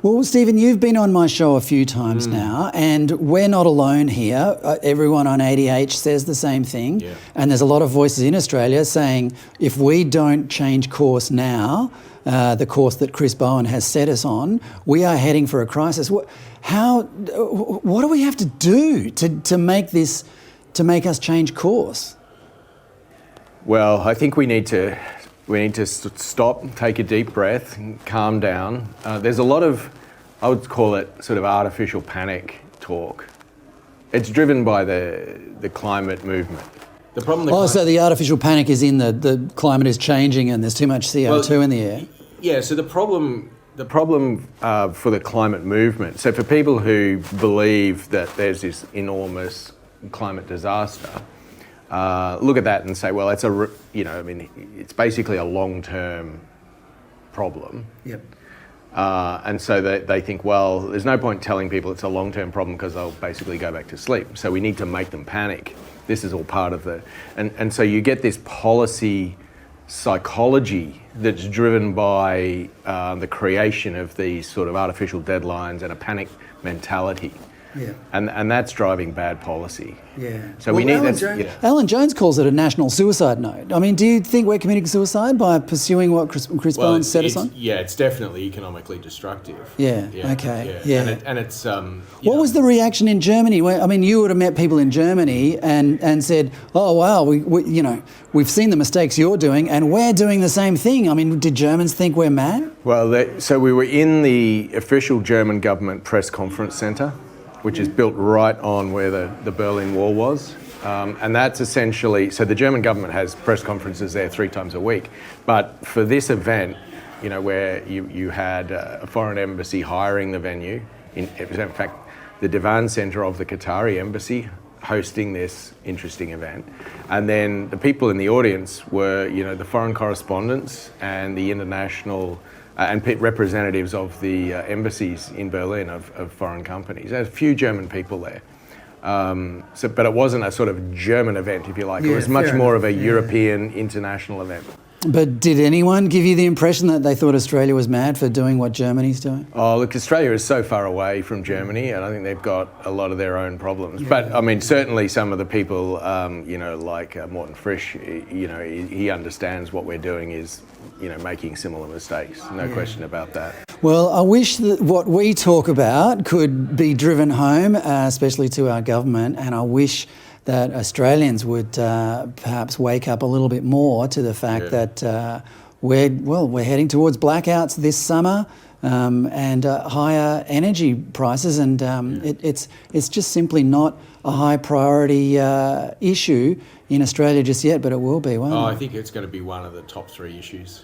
Well, Stephen, you've been on my show a few times now, and we're not alone here. Everyone on ADH says the same thing. Yeah. And there's a lot of voices in Australia saying if we don't change course now, the course that Chris Bowen has set us on, we are heading for a crisis. What do we have to do to make us change course? Well, I think we need to stop, take a deep breath, and calm down. There's a lot of, I would call it sort of artificial panic talk. It's driven by the climate movement. The problem. So the artificial panic is in the climate is changing and there's too much CO2 in the air. Yeah. So the problem for the climate movement. So for people who believe that there's this enormous climate disaster, look at that and say, well, it's basically a long-term problem. Yep. And so they think, well, there's no point telling people it's a long-term problem because they'll basically go back to sleep. So we need to make them panic. This is all part of and so you get this policy psychology that's driven by the creation of these sort of artificial deadlines and a panic mentality. Yeah. And that's driving bad policy. Yeah. So we need Alan Jones calls it a national suicide note. I mean, do you think we're committing suicide by pursuing what Chris Bowen set us on? Yeah, it's definitely economically destructive. Yeah. Okay. Yeah. And it's what was the reaction in Germany? I mean, you would have met people in Germany and said, "Oh wow, we've seen the mistakes you're doing, and we're doing the same thing." I mean, did Germans think we're mad? Well, so we were in the official German government press conference centre, which is built right on where the Berlin Wall was. And that's essentially, so the German government has press conferences there 3 times a week. But for this event, where you had a foreign embassy hiring the venue, it was in fact the Divan Centre of the Qatari embassy hosting this interesting event. And then the people in the audience were, the foreign correspondents and the international and representatives of the embassies in Berlin of foreign companies. There's a few German people there. But it wasn't a sort of German event, if you like. It was much more of a European international event. But did anyone give you the impression that they thought Australia was mad for doing what Germany's doing? Oh, look, Australia is so far away from Germany, and I think they've got a lot of their own problems. Yeah. But, I mean, certainly some of the people, like Morten Frisch, he understands what we're doing is, making similar mistakes. No question about that. Well, I wish that what we talk about could be driven home, especially to our government, and I wish that Australians would perhaps wake up a little bit more to the fact that we're heading towards blackouts this summer and higher energy prices, and it's just simply not a high priority issue in Australia just yet, but it will be, won't it? I think it's going to be one of the top 3 issues.